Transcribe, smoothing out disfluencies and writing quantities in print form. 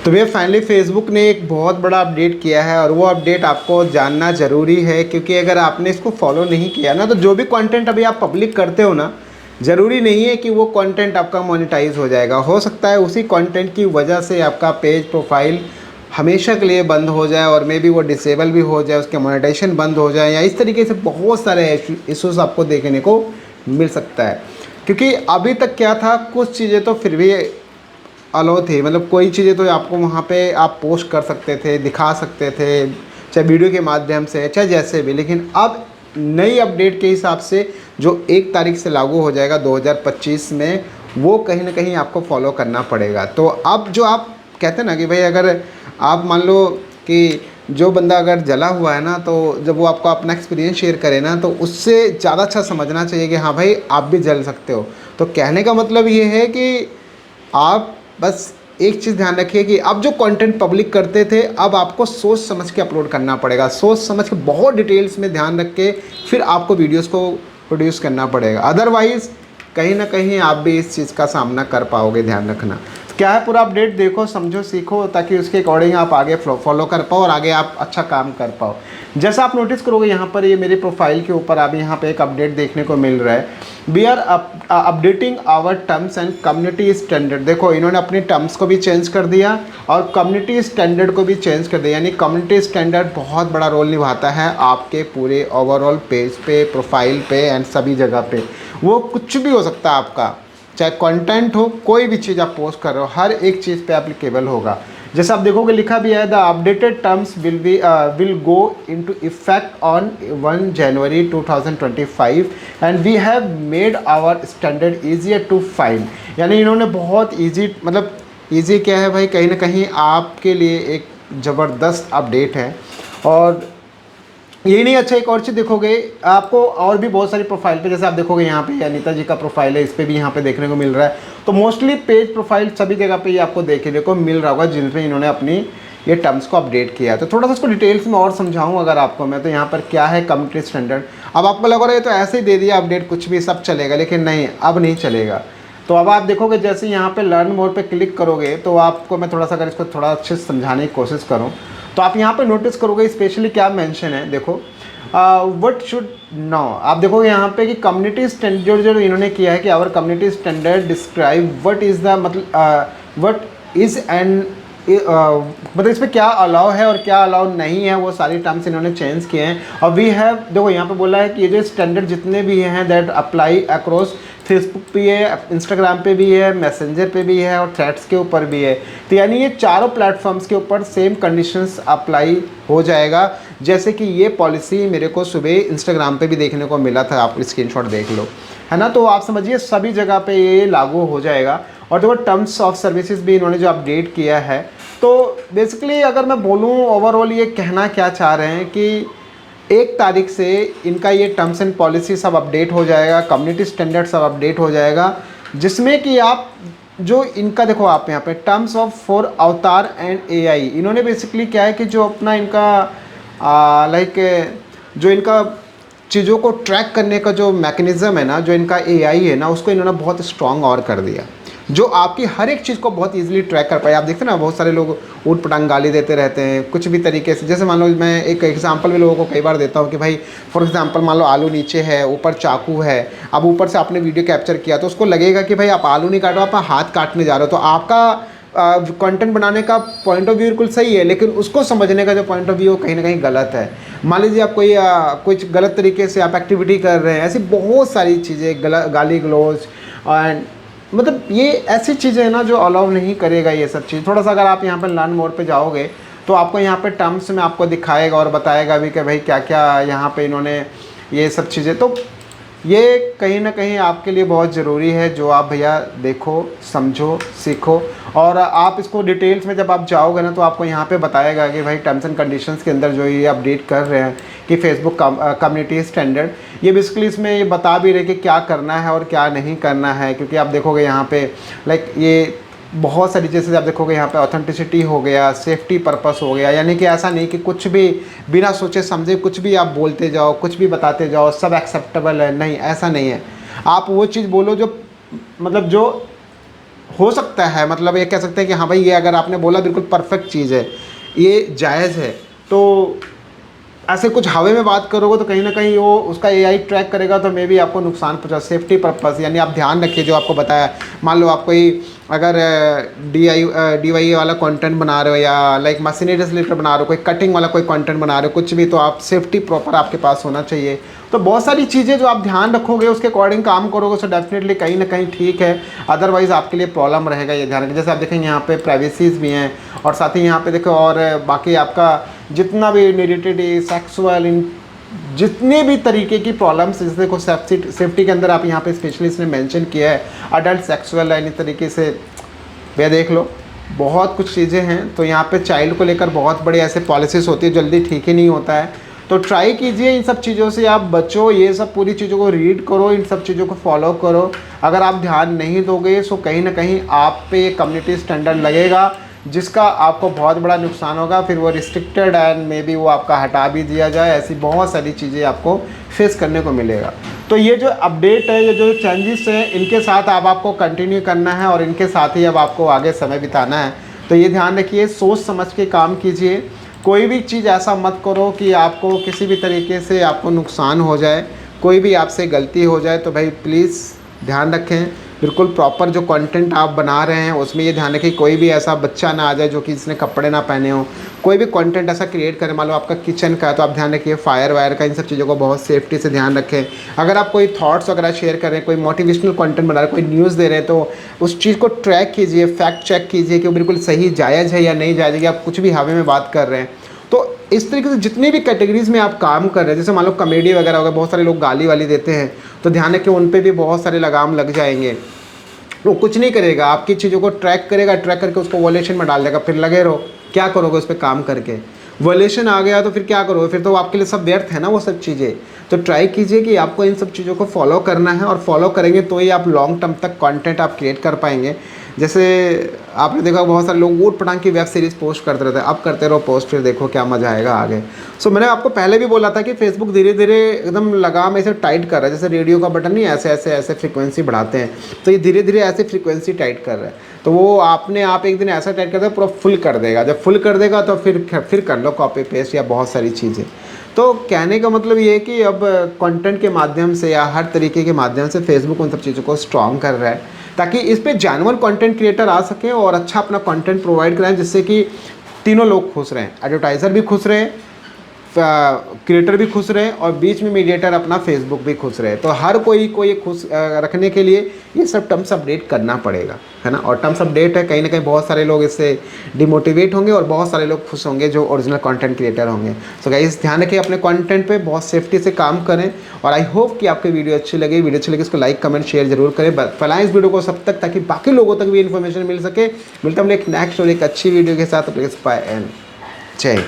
तो भैया finally Facebook ने एक बहुत बड़ा अपडेट किया है और वो अपडेट आपको जानना ज़रूरी है, क्योंकि अगर आपने इसको फॉलो नहीं किया ना तो जो भी कंटेंट अभी आप पब्लिक करते हो ना, ज़रूरी नहीं है कि वो कंटेंट आपका मोनेटाइज हो जाएगा। हो सकता है उसी कंटेंट की वजह से आपका पेज प्रोफाइल हमेशा के लिए बंद हो जाए और मे बी वो डिसेबल भी हो जाए, उसके मोनेटाइजेशन बंद हो जाए, या इस तरीके से बहुत सारे इश्यूज़ आपको देखने को मिल सकता है। क्योंकि अभी तक क्या था, कुछ चीज़ें तो फिर भी अलाउ थी, मतलब कोई चीज़ें तो आपको वहाँ पे आप पोस्ट कर सकते थे, दिखा सकते थे, चाहे वीडियो के माध्यम से चाहे जैसे भी। लेकिन अब नई अपडेट के हिसाब से जो 1 तारीख से लागू हो जाएगा 2025 में, वो कहीं ना कहीं आपको फॉलो करना पड़ेगा। तो अब जो आप कहते हैं ना कि भाई अगर आप मान लो कि जो बंदा अगर जला हुआ है ना, तो जब वो आपको अपना एक्सपीरियंस शेयर करे ना, तो उससे ज़्यादा अच्छा समझना चाहिए कि हाँ भाई आप भी जल सकते हो। तो कहने का मतलब ये है कि आप बस एक चीज़ ध्यान रखिए कि अब जो कंटेंट पब्लिक करते थे, अब आपको सोच समझ के अपलोड करना पड़ेगा। सोच समझ के बहुत डिटेल्स में ध्यान रख के फिर आपको वीडियोस को प्रोड्यूस करना पड़ेगा। अदरवाइज़ कहीं ना कहीं आप भी इस चीज़ का सामना कर पाओगे। ध्यान रखना। तो क्या है, पूरा अपडेट देखो, समझो, सीखो, ताकि उसके अकॉर्डिंग आप आगे फॉलो कर पाओ और आगे आप अच्छा काम कर पाओ। जैसा आप नोटिस करोगे यहाँ पर, ये मेरे प्रोफाइल के ऊपर अभी यहाँ पे एक अपडेट देखने को मिल रहा है। We are updating our terms and community standard. देखो इन्होंने अपनी टर्म्स को भी चेंज कर दिया और कम्युनिटी स्टैंडर्ड को भी चेंज कर दिया। यानी कम्युनिटी स्टैंडर्ड बहुत बड़ा रोल निभाता है आपके पूरे ओवरऑल पेज पे, प्रोफाइल पे एंड सभी जगह पे। वो कुछ भी हो सकता है आपका, चाहे कंटेंट हो, कोई भी चीज़ आप पोस्ट कर रहे हो, हर एक चीज़ पे एप्लीकेबल होगा। जैसे आप देखोगे लिखा भी है, the updated terms will go into effect on 1 January 2025 and we have made our standard easier to find. यानी इन्होंने बहुत ईजी, मतलब ईजी क्या है भाई, कहीं ना कहीं आपके लिए एक ज़बरदस्त अपडेट है। और यही नहीं, अच्छा एक और चीज़ देखोगे, आपको और भी बहुत सारी प्रोफाइल पे, जैसे आप देखोगे यहाँ पे अनीता जी का प्रोफाइल है, इस पर भी यहाँ पे देखने को मिल रहा है। तो मोस्टली पेज प्रोफाइल सभी जगह पे ये आपको देखने को मिल रहा होगा जिनमें इन्होंने अपनी ये टर्म्स को अपडेट किया है। तो थोड़ा सा इसको डिटेल्स में और समझाऊँ अगर आपको मैं, तो यहाँ पर क्या है कम्युनिटी स्टैंडर्ड। अब आपको लग रहा है तो ऐसे ही दे दिया अपडेट, कुछ भी सब चलेगा, लेकिन नहीं, अब नहीं चलेगा। तो अब आप देखोगे जैसे यहाँ पे लर्न मोर पे क्लिक करोगे, तो आपको मैं थोड़ा सा अगर इसको थोड़ा अच्छे से समझाने की कोशिश करूँ, तो आप यहाँ पे नोटिस करोगे स्पेशली क्या मेंशन है। देखो व्हाट शुड नो, आप देखोगे यहाँ पे कि कम्युनिटी स्टैंडर्ड जो इन्होंने किया है कि our community standard describe what is the, मतलब व्हाट इज़ एंड, मतलब इस पर क्या अलाउ है और क्या अलाउ नहीं है, वो सारी टर्म्स इन्होंने चेंज किए हैं। और वी हैव, देखो यहाँ पे बोला है कि ये जो स्टैंडर्ड जितने भी हैं दैट अप्लाई अक्रॉस, फेसबुक पे है, इंस्टाग्राम पे भी है, मैसेंजर पे भी है और थ्रेड्स के ऊपर भी है। तो यानी ये चारों प्लेटफॉर्म्स के ऊपर सेम कंडीशंस अप्लाई हो जाएगा। जैसे कि ये पॉलिसी मेरे को सुबह इंस्टाग्राम पे भी देखने को मिला था, आप स्क्रीनशॉट देख लो, है ना। तो आप समझिए सभी जगह पे ये लागू हो जाएगा। और देखो टर्म्स ऑफ सर्विसेज भी इन्होंने जो अपडेट किया है, तो बेसिकली अगर मैं बोलूँ ओवरऑल ये कहना क्या चाह रहे हैं कि 1 तारीख से इनका ये टर्म्स एंड पॉलिसी सब अपडेट हो जाएगा, कम्युनिटी स्टैंडर्ड सब अपडेट हो जाएगा, जिसमें कि आप जो इनका देखो, आप यहाँ पे टर्म्स ऑफ फॉर अवतार एंड एआई, इन्होंने बेसिकली क्या है कि जो अपना इनका लाइक जो इनका चीज़ों को ट्रैक करने का जो मैकेनिज़्म है ना, जो इनका एआई है ना, उसको इन्होंने बहुत स्ट्रॉन्ग और कर दिया, जो आपकी हर एक चीज़ को बहुत इजीली ट्रैक कर पाए। आप देखते हैं ना, बहुत सारे लोग ऊट पटांग गाली देते रहते हैं कुछ भी तरीके से। जैसे मान लो मैं एक एग्जांपल भी लोगों को कई बार देता हूँ कि भाई फॉर एग्जांपल मान लो आलू नीचे है, ऊपर चाकू है, अब ऊपर से आपने वीडियो कैप्चर किया तो उसको लगेगा कि भाई आप आलू नहीं काट रहे हो, आप हाथ काटने जा रहे हो। तो आपका कंटेंट बनाने का पॉइंट ऑफ व्यू बिल्कुल सही है, लेकिन उसको समझने का जो पॉइंट ऑफ व्यू कहीं ना कहीं गलत है। मान लीजिए आप कोई कुछ गलत तरीके से आप एक्टिविटी कर रहे हैं, ऐसी बहुत सारी चीज़ें, गाली गलौज एंड मतलब ये ऐसी चीज़ें हैं ना जो अलाउ नहीं करेगा ये सब चीज़। थोड़ा सा अगर आप यहाँ पर लर्न मोर पे जाओगे तो आपको यहाँ पे टर्म्स में आपको दिखाएगा और बताएगा भी कि भाई क्या क्या यहाँ पे इन्होंने ये सब चीज़ें। तो ये कहीं ना कहीं आपके लिए बहुत ज़रूरी है, जो आप भैया देखो, समझो, सीखो। और आप इसको डिटेल्स में जब आप जाओगे ना, तो आपको यहाँ पे बताएगा कि भाई टर्म्स एंड कंडीशंस के अंदर जो ये अपडेट कर रहे हैं कि फेसबुक कम्युनिटी स्टैंडर्ड, ये बेसिकली इसमें ये बता भी रहे कि क्या करना है और क्या नहीं करना है। क्योंकि आप देखोगे यहाँ पे लाइक ये बहुत सारी, जैसे आप देखोगे यहाँ पे ऑथेंटिसिटी हो गया, सेफ्टी पर्पस हो गया, यानी कि ऐसा नहीं कि कुछ भी बिना सोचे समझे कुछ भी आप बोलते जाओ, कुछ भी बताते जाओ, सब एक्सेप्टेबल है, नहीं, ऐसा नहीं है। आप वो चीज़ बोलो जो मतलब जो हो सकता है, मतलब ये कह सकते हैं कि हाँ भाई ये अगर आपने बोला बिल्कुल परफेक्ट चीज़ है, ये जायज़ है, तो ऐसे कुछ हवा में बात करोगे तो कहीं ना कहीं वो उसका एआई ट्रैक करेगा, तो मे भी आपको नुकसान पहुंचा। सेफ्टी पर्पस यानी आप ध्यान रखिए जो आपको बताया। मान लो आप कोई अगर DIY वाला कंटेंट बना रहे हो या लाइक मशीनरी से रिलेटेड बना रहे हो, कोई कटिंग वाला कोई कंटेंट बना रहे हो, कुछ भी, तो आप सेफ्टी प्रॉपर आपके पास होना चाहिए। तो बहुत सारी चीज़ें जो आप ध्यान रखोगे उसके अकॉर्डिंग काम करोगे, सो डेफिनेटली कहीं ना कहीं ठीक है। अदरवाइज़ आपके लिए प्रॉब्लम रहेगा, ये ध्यान रखें। जैसे आप देखेंगे यहाँ पे प्राइवेसीज भी हैं, और साथ ही यहाँ पे देखो और बाकी आपका जितना भी न्यूडिटी, सेक्सुअल, इन जितने भी तरीके की प्रॉब्लम्स, जैसे देखो सेफ्टी के अंदर आप यहाँ पे स्पेशलिस्ट ने मेंशन किया है अडल्ट सेक्सुअल, यानी तरीके से भैया देख लो बहुत कुछ चीज़ें हैं। तो यहाँ पे चाइल्ड को लेकर बहुत बड़ी ऐसे पॉलिसीज़ होती है, जल्दी ठीक ही नहीं होता है। तो ट्राई कीजिए इन सब चीज़ों से आप बचो, ये सब पूरी चीज़ों को रीड करो, इन सब चीज़ों को फॉलो करो। अगर आप ध्यान नहीं दोगे सो कहीं ना कहीं आप पे कम्युनिटी स्टैंडर्ड लगेगा, जिसका आपको बहुत बड़ा नुकसान होगा। फिर वो रिस्ट्रिक्टेड एंड मे बी वो आपका हटा भी दिया जाए, ऐसी बहुत सारी चीज़ें आपको फेस करने को मिलेगा। तो ये जो अपडेट है, ये जो चेंजेस हैं, इनके साथ अब आपको कंटिन्यू करना है और इनके साथ ही अब आपको आगे समय बिताना है। तो ये ध्यान रखिए, सोच समझ के काम कीजिए। कोई भी चीज़ ऐसा मत करो कि आपको किसी भी तरीके से आपको नुकसान हो जाए, कोई भी आपसे गलती हो जाए। तो भाई प्लीज़ ध्यान रखें, बिल्कुल प्रॉपर जो कंटेंट आप बना रहे हैं उसमें ये ध्यान रखें कोई भी ऐसा बच्चा ना आ जाए जो कि जिसने कपड़े ना पहने हो। कोई भी कंटेंट ऐसा क्रिएट करें, मान लो आपका किचन का है तो आप ध्यान रखिए फायर वायर का, इन सब चीज़ों को बहुत सेफ्टी से ध्यान रखें। अगर आप कोई थॉट्स वगैरह शेयर कर रहे हैं, कोई मोटिवेशनल कंटेंट बना रहे हैं, कोई न्यूज़ दे रहे हैं, तो उस चीज़ को ट्रैक कीजिए, फैक्ट चेक कीजिए कि वो बिल्कुल सही जायज़ है या नहीं जायज़ है, कि आप कुछ भी हवा में बात कर रहे हैं। तो इस तरीके से जितनी भी कैटेगरीज़ में आप काम कर रहे हैं, जैसे मान लो कॉमेडी वगैरह हो गया, बहुत सारे लोग गाली वाली देते हैं, तो ध्यान रखें उन पर भी बहुत सारे लगाम लग जाएंगे। वो कुछ नहीं करेगा, आपकी चीज़ों को ट्रैक करेगा, ट्रैक करके उसको वॉलेशन में डाल देगा। फिर लगे रहो, क्या करोगे उस पर काम करके? वॉलेशन आ गया तो फिर क्या करोगे? फिर तो आपके लिए सब व्यर्थ है ना वो सब चीज़ें। तो ट्राई कीजिए कि आपको इन सब चीज़ों को फॉलो करना है, और फॉलो करेंगे तो ही आप लॉन्ग टर्म तक कंटेंट आप क्रिएट कर पाएंगे। जैसे आपने देखा बहुत सारे लोग ऊट पटांग की वेब सीरीज़ पोस्ट करते रहते हैं, अब करते रहो पोस्ट, फिर देखो क्या मज़ा आएगा आगे। सो मैंने आपको पहले भी बोला था कि फेसबुक धीरे धीरे एकदम लगाम ऐसे टाइट कर रहा है, जैसे रेडियो का बटन नहीं ऐसे ऐसे ऐसे फ्रीक्वेंसी बढ़ाते हैं, तो ये धीरे धीरे ऐसे फ्रीक्वेंसी टाइट कर रहा है। तो वो आपने आप एक दिन ऐसा टाइट कर देगा पूरा फुल कर देगा। जब फुल कर देगा तो फिर कर लो कॉपी पेस्ट या बहुत सारी चीज़ें। तो कहने का मतलब ये है कि अब कंटेंट के माध्यम से या हर तरीके के माध्यम से फेसबुक उन सब चीज़ों को स्ट्रॉन्ग कर रहा है, ताकि इस पे जेन्युइन कंटेंट क्रिएटर आ सकें और अच्छा अपना कंटेंट प्रोवाइड कराएं, जिससे कि तीनों लोग खुश रहें, एडवर्टाइज़र भी खुश रहे, क्रिएटर भी खुश रहे, और बीच में मीडिएटर अपना फेसबुक भी खुश रहे। तो हर कोई को ये खुश रखने के लिए ये सब टर्म्स अपडेट करना पड़ेगा, है ना। और टर्म्स अपडेट है, कहीं ना कहीं बहुत सारे लोग इससे डिमोटिवेट होंगे और बहुत सारे लोग खुश होंगे जो ओरिजिनल कंटेंट क्रिएटर होंगे। सो गाइस ध्यान रखिए अपने कंटेंट पे, बहुत सेफ्टी से काम करें। और आई होप कि आपकी वीडियो अच्छी लगे। वीडियो अच्छी लगे इसको लाइक कमेंट शेयर जरूर करें, फैलाएं इस वीडियो को सब तक, ताकि बाकी लोगों तक भी इन्फॉर्मेशन मिल सके। मिलता हूँ एक नेक्स्ट और एक अच्छी वीडियो के साथ। बाय एंड जय।